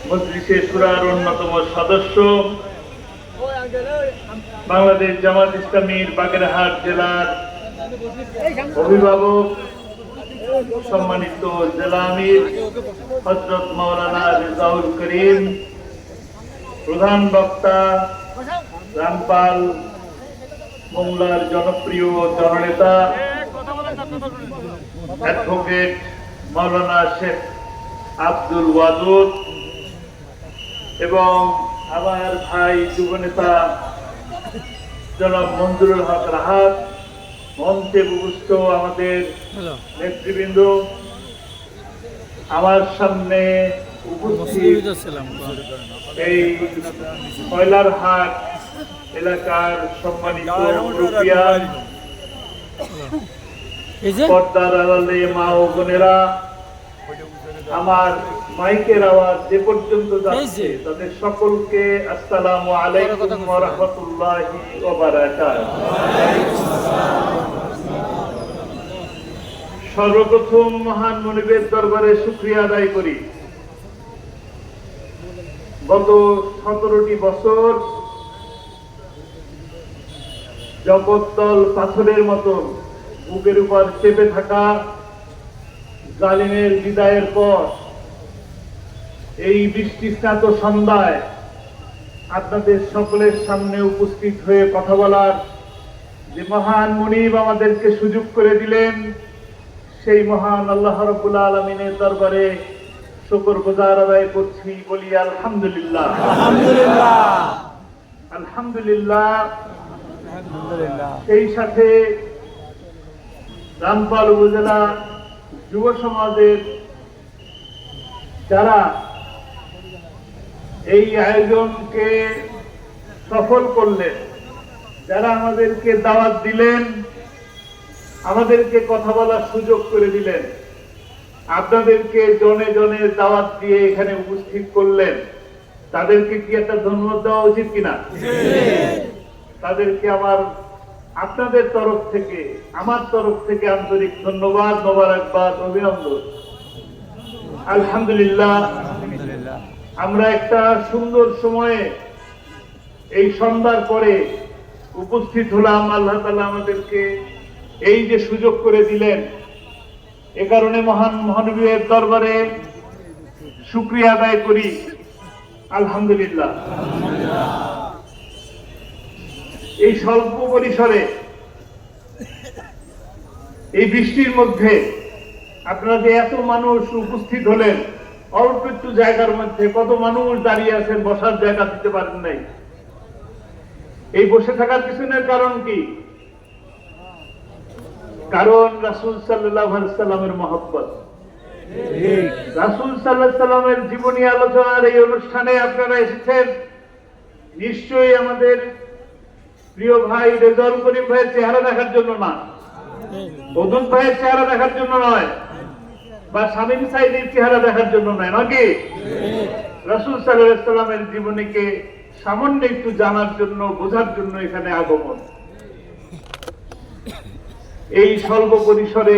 মজলিসে শুরার অন্যতম সদস্য, বাংলাদেশ জামাত ইসলামীর বাগেরহাট জেলার অভিভাবক, সম্মানিত জেলা আমির হযরত মাওলানা রেজাউল করিম, প্রধান বক্তা রামপাল মোংলার জনপ্রিয় জননেতা অ্যাডভোকেট মাওলানা শেখ আব্দুল ওয়াদুদ এবং আমার ভাই যুবনেতা জনাব মঞ্জুরুল হক রাহাত, মঞ্চে উপস্থিত আমাদের নেতৃবৃন্দ, আমার সামনে উপস্থিত এই কয়লারহাট এলাকার সম্মানিত মুরব্বিয়ান, পর্দার আড়ালে মা ও বোনেরা, আমার মাইকের আওয়াজ যে পর্যন্ত যাচ্ছে তাদের সকলকে আসসালামু আলাইকুম ওয়া রাহমাতুল্লাহি ওয়া বারাকাতুহু। সর্বপ্রথম মহান মনিবের দরবারে শুকরিয়া আদায় করি। গত 17টি বছর জগদ্দল পাথরের মতো বুকের উপর চেপে থাকা জালিমের বিদায়ের পর এই বৃষ্টি স্নাত সন্ধ্যায় আপনাদের সকলের সামনে উপস্থিত হয়ে কথা বলার যে মহান মুনিব আমাদেরকে সুযোগ করে দিলেন, সেই মহান আল্লাহ রাব্বুল আলামিনের দরবারে শুকরগুজার আদায় করছি। বলি আলহামদুলিল্লাহ, আলহামদুলিল্লাহ, আলহামদুলিল্লাহ। সেই সাথে রামপাল উপজেলা যুব সমাজের যারা এই আয়োজনকে সফল করলেন, যারা আমাদেরকে দাওয়াত দিলেন, আমাদেরকে কথা বলার সুযোগ করে দিলেন, আপনাদেরকে জনে জনে দাওয়াত দিয়ে এখানে উপস্থিত করলেন, তাদেরকে কি একটা ধন্যবাদ দেওয়া উচিত কিনা? তাদেরকে আপনাদের তরফ থেকে, আমার তরফ থেকে আন্তরিক ধন্যবাদ, মোবারকবাদ, অভিনন্দন। আলহামদুলিল্লাহ, আমরা একটা সুন্দর সময়ে এই সন্ধ্যার পরে উপস্থিত হলাম। আল্লাহ তাআলা আমাদেরকে এই যে সুযোগ করে দিলেন, এ কারণে মহান মহানবীর দরবারে শুকরিয়া আদায় করি। আলহামদুলিল্লাহ। এই স্বল্প পরিসরে এই বৃষ্টির মধ্যে আপনারা যে এত মানুষ উপস্থিত হলেন, অল্প একটু জায়গার মধ্যে কত মানুষ দাঁড়িয়ে আছেন, বসার জায়গা দিতে পারেন নাই। এই বসে থাকার পিছনের কারণ কি? কারণ রাসূল সাল্লাল্লাহু আলাইহি ওয়াসাল্লামের মহব্বত। রাসূল সাল্লাল্লাহু আলাইহি ওয়াসাল্লামের জীবনী আলোচনার এই অনুষ্ঠানে আপনারা এসেছেন নিশ্চয়ই আমাদের প্রিয় ভাই রেজাউল করিম ভাইয়ের চেহারা দেখার জন্য না, বদুল ভাইয়ের চেহারা দেখার জন্য নয়, বা শামীম সাইদির চেহারা দেখার জন্য নয়, নাকি রাসূল সাল্লাল্লাহু আলাইহি ওয়াসাল্লামের জীবনীকে সামান্য একটু জানার জন্য, বোঝার জন্য এখানে আগমন। এই স্বল্প পরিসরে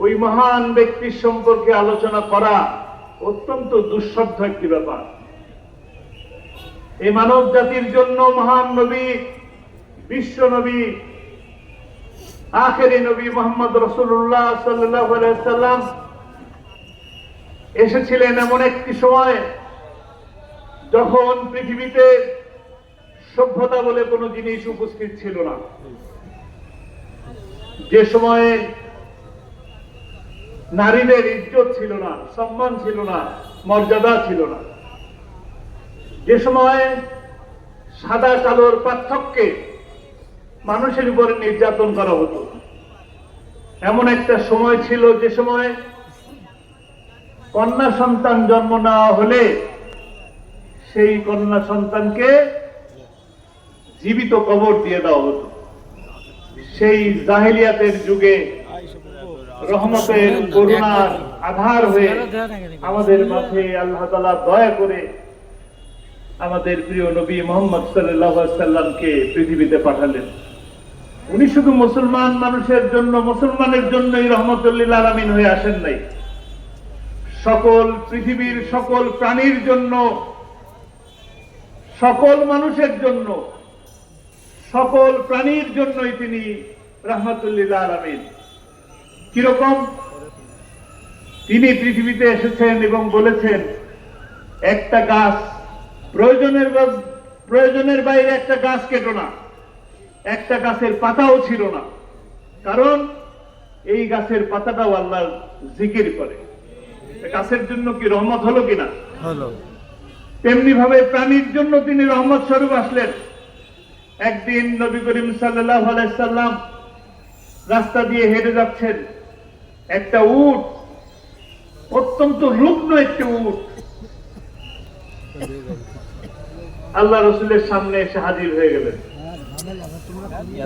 ওই মহান ব্যক্তির সম্পর্কে আলোচনা করা অত্যন্ত দুঃসাধ্য একটি ব্যাপার। এই মানব জাতির জন্য মহান নবী, বিশ্ব নবী, আখেরি নবী মুহাম্মদ রাসূলুল্লাহ সাল্লাল্লাহু আলাইহি ওয়াসাল্লাম এসেছিলেন এমন একটি সময় যখন পৃথিবীতে সভ্যতা বলে কোনো জিনিস উপস্থিত ছিল না, যে সময়ে নারীদের ইজ্জত ছিল না, সম্মান ছিল না, মর্যাদা ছিল না, যে সময় সাদা কালোর পার্থক্যে মানুষের উপরে নির্যাতন করা হতো। এমন একটা সময় ছিল যে সময় কন্যা সন্তান জন্ম নেওয়া হলে সেই কন্যা সন্তানকে জীবিত কবর দিয়ে দেওয়া হতো। সেই জাহেলিয়াতের যুগে রহমতের করুণার আধার হয়ে আমাদের মাঝে আল্লাহ তাআলা দয়া করে আমাদের প্রিয় নবী মুহাম্মদ সাল্লাল্লাহু আলাইহি ওয়াসাল্লামকে পৃথিবীতে পাঠালেন। উনি শুধু মুসলমান মানুষের জন্য, মুসলমানের জন্যই রহমতুল লিল আলামিন হয়ে আসেন নাই, সকল পৃথিবীর সকল প্রাণীর জন্য, সকল মানুষের জন্য, সকল প্রাণীর জন্যই তিনি রাহমাতুল লিল আলামিন। কিরকম? তিনি পৃথিবীতে এসেছেন এবং বলেছেন, একটা গাছ প্রয়োজনের বাইরে একটা গাছ কেটো না, একটা গাছের পাতাও ছিল না, কারণ এই গাছের পাতাটাও আল্লাহর জিকির করে। গাছের জন্য কি রহমত হলো কিনা? হলো। তেমনি ভাবে প্রাণীর জন্য তিনি রহমত স্বরূপ আসলেন। একদিন নবী করিম সাল্লাল্লাহু আলাইহি সাল্লাম রাস্তা দিয়ে হেঁটে যাচ্ছেন, একটা উট, অত্যন্ত রুগ্ন একটি উট আল্লাহ রসুলের সামনে এসে হাজির হয়ে গেলেন।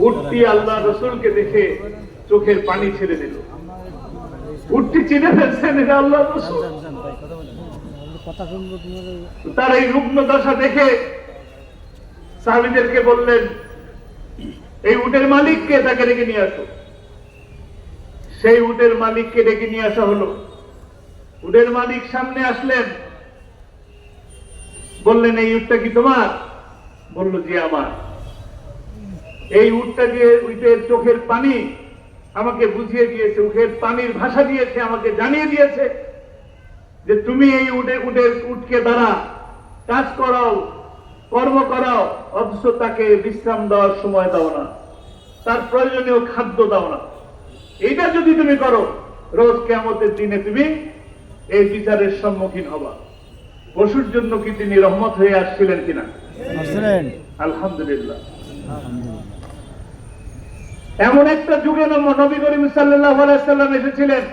উটটি আল্লাহ রসুলকে দেখে চোখের পানি ছেড়ে দিল। উটটি চিনে ফেলছেন এটা আল্লাহ রসুল। তার এই রুগ্ন দশা দেখে সাহাবীদেরকে বললেন, এই উটের মালিককে, তাকে ডেকে নিয়ে আসো। সেই উটের মালিককে ডেকে নিয়ে আসা হলো। উটের মালিক সামনে আসলেন, বললেন, এই উটটা কি তোমার? বলল, জি আমার। এই উটটা দিয়ে উটের চোখের পানি আমাকে বুঝিয়ে দিয়েছে, উটের পানির ভাষা দিয়েছে, আমাকে জানিয়ে দিয়েছে যে তুমি এই উটকে দ্বারা কাজ করাও, কর্ম করাও, অথচ তাকে বিশ্রাম দেওয়ার সময় দাও না, তার প্রয়োজনীয় খাদ্য দাও না। এটা যদি তুমি করো, রোজ কিয়ামতের দিনে তুমি এই বিচারের সম্মুখীন হবা। পশুর জন্য কি তিনি রহমত হয়ে আসছিলেন কিনা? আলহামদুলিল্লাহ। এমন একটা যুগে নবী করিম সাল্লাল্লাহু আলাইহি সাল্লাম এসেছিলেন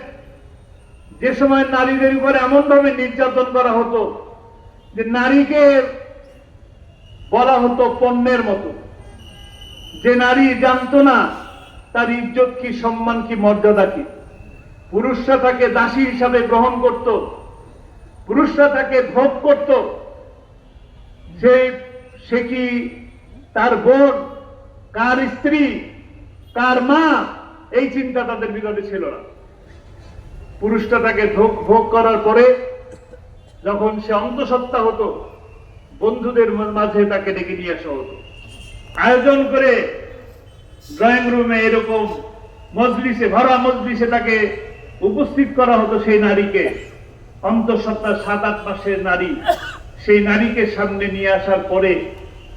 যে সময় নারীদের উপরে এমন ভাবে নির্যাতন করা হতো যে নারীকে বলা হতো পণ্যের মতো। যে নারী জানতো না তার ইজ্জত কি, সম্মান কি, মর্যাদা কি, পুরুষরা তাকে দাসী হিসাবে গ্রহণ করত, পুরুষরা তাকে ভোগ করত। সে কি তার বোন, কার স্ত্রী, কার মা, এই চিন্তা তাদের ভিতরে ছিল না। পুরুষরা তাকে ভোগ করার পরে যখন সে অন্তঃসত্ত্বা হতো, বন্ধুদের মাঝে তাকে ডেকে নিয়ে আসা হতো, আয়োজন করে ড্রয়িং রুমে এরকম মজলিসে, ভরা মজলিসে তাকে উপস্থিত করা হতো। সেই নারীকে, অন্তঃসত্ত্বা 7-8 মাসের নারী, সেই নারীকে সামনে নিয়ে আসার পরে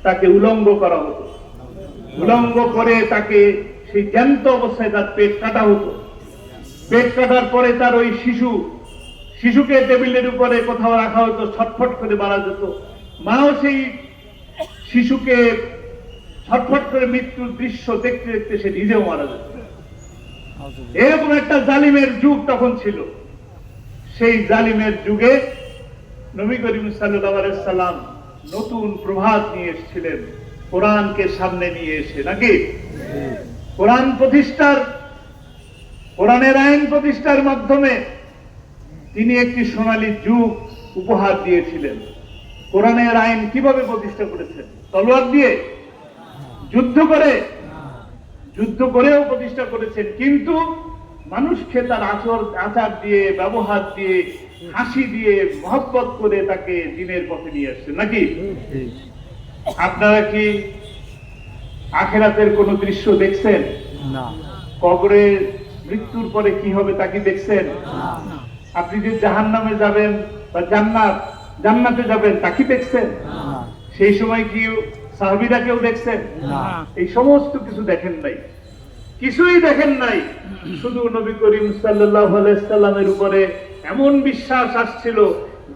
তাকে উলঙ্গ করা হতো। উলঙ্গ করে তাকে সেই জ্যান্ত অবস্থায় তার পেট কাটা হতো। পেট কাটার পরে তার ওই শিশুকে টেবিলের উপরে কোথাও রাখা হতো, ছটফট করে মারা যেত। মাও সেই শিশুকে ছটফট করে মৃত্যুর দৃশ্য দেখতে দেখতে সে নিজেও মারা যেত। এরকম একটা জালিমের যুগ তখন ছিল। সেই জালিমের যুগে নবী করিম সাল্লাল্লাহু আলাইহি সাল্লাম নতুন প্রভাত নিয়ে এসেছিলেন, কোরআনকে সামনে নিয়ে এসে, নাকি? কোরআনের আইন প্রতিষ্ঠার মাধ্যমে তিনি একটি সোনালী যুগ উপহার দিয়েছিলেন। কোরআনের আইন কিভাবে প্রতিষ্ঠা করেছেন? তলোয়ার দিয়ে, যুদ্ধ করেও প্রতিষ্ঠা করেছেন, কিন্তু মানুষকে তার আচার দিয়ে, ব্যবহার দিয়ে, হাসি দিয়ে, মহব্বত করে তাকে দ্বীনের পথে নিয়ে আসছেন, নাকি? আপনারা কি আখিরাতের কোন দৃশ্য দেখছেন? না। কবরে মৃত্যুর পরে কি হবে তা কি দেখছেন? না। আপনি যে জাহান্নামে যাবেন বা জান্নাতে যাবেন তা কি দেখছেন? না। সেই সময় কি সাহাবীরা কেউ দেখছেন? না। এই সমস্ত কিছু দেখেন নাই, কিছুই দেখেন নাই। শুধু নবী করিম সাল্লাল্লাহু আলাইহি সাল্লামের উপরে এমন বিশ্বাস আসছিল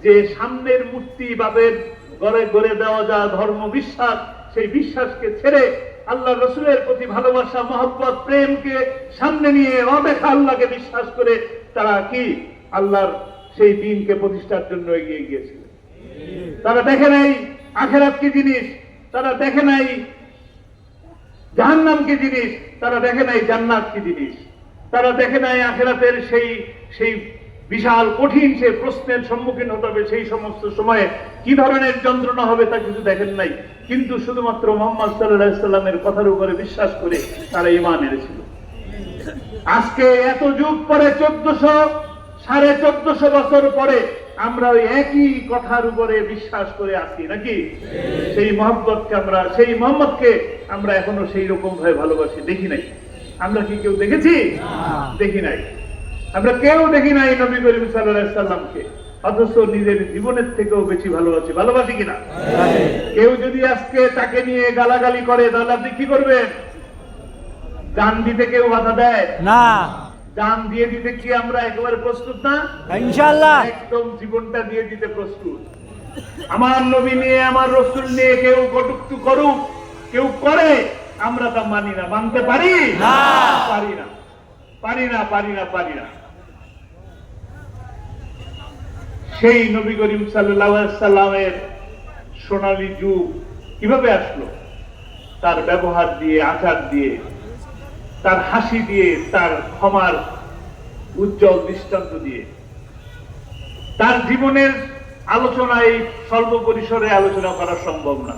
যে সামনের মূর্তি বাবের গড়ে দেওয়া যা ধর্ম বিশ্বাস, সেই বিশ্বাসকে ছেড়ে আল্লাহ রসুলের প্রতি ভালোবাসা, মহব্বত, প্রেমকে সামনে নিয়ে অদেখা আল্লাহকে বিশ্বাস করে তারা কি আল্লাহর সেই দ্বীনকে প্রতিষ্ঠার জন্য এগিয়ে গিয়েছিল। তারা দেখে নাই আখিরাত কি জিনিস, তারা দেখে নাই জাহান্নাম কি জিনিস, তারা দেখে নাই জান্নাত কি জিনিস, তারা দেখে নাই আখিরাতের সেই বিশাল কঠিন সে প্রশ্নের সম্মুখীন হতে হবে, সেই সমস্ত সময়ে কি ধরনের যন্ত্রণা হবে তা কিছু দেখেন নাই। কিন্তু শুধুমাত্র মুহাম্মদ সাল্লাল্লাহু আলাইহি সাল্লামের কথার উপরে বিশ্বাস করে তারা ঈমান এনেছিল। আজকে এত যুগ পরে, 1400 1450 বছর পরে আমরা ওই একই কথার উপরে বিশ্বাস করে আছি নাকি? সেই মহব্বতকে আমরা, সেই মোহাম্মদকে আমরা এখনো সেই রকম ভাবে ভালোবাসি, দেখি নাই। আমরা কি কেউ দেখেছি? দেখি নাই। আমরা কেউ দেখি নাই নবী করিম সাল্লাল্লাহু আলাইহি সাল্লামকে, অথচ নিজের জীবনের থেকেও বেশি ভালোবাসি। ভালোবাসি কিনা? কেউ যদি আজকে তাকে নিয়ে গালাগালি করে তাহলে আপনি কি করবেন? জান দিতে কেউ বাধা দেয় না, জান দিয়ে দিতে কি আমরা একেবারে প্রস্তুত না? ইনশাআল্লাহ একদম জীবনটা দিয়ে দিতে প্রস্তুত। আমার নবী নিয়ে, আমার রসুল নিয়ে কেউ কটূক্তি করুক, কেউ করে, আমরা তা মানি না। মানতে পারি না, পারি না, পারি না, পারি না, পারি না। সেই নবী করিম সাল্লাল্লাহু আলাইহি সাল্লামের সোনালী যুগ কিভাবে আসলো? তার ব্যবহার দিয়ে, আচার দিয়ে, তার হাসি দিয়ে, তার ক্ষমার উজ্জ্বল দৃষ্টান্ত দিয়ে। তার জীবনের আলোচনায় স্বল্প পরিসরে আলোচনা করা সম্ভব না।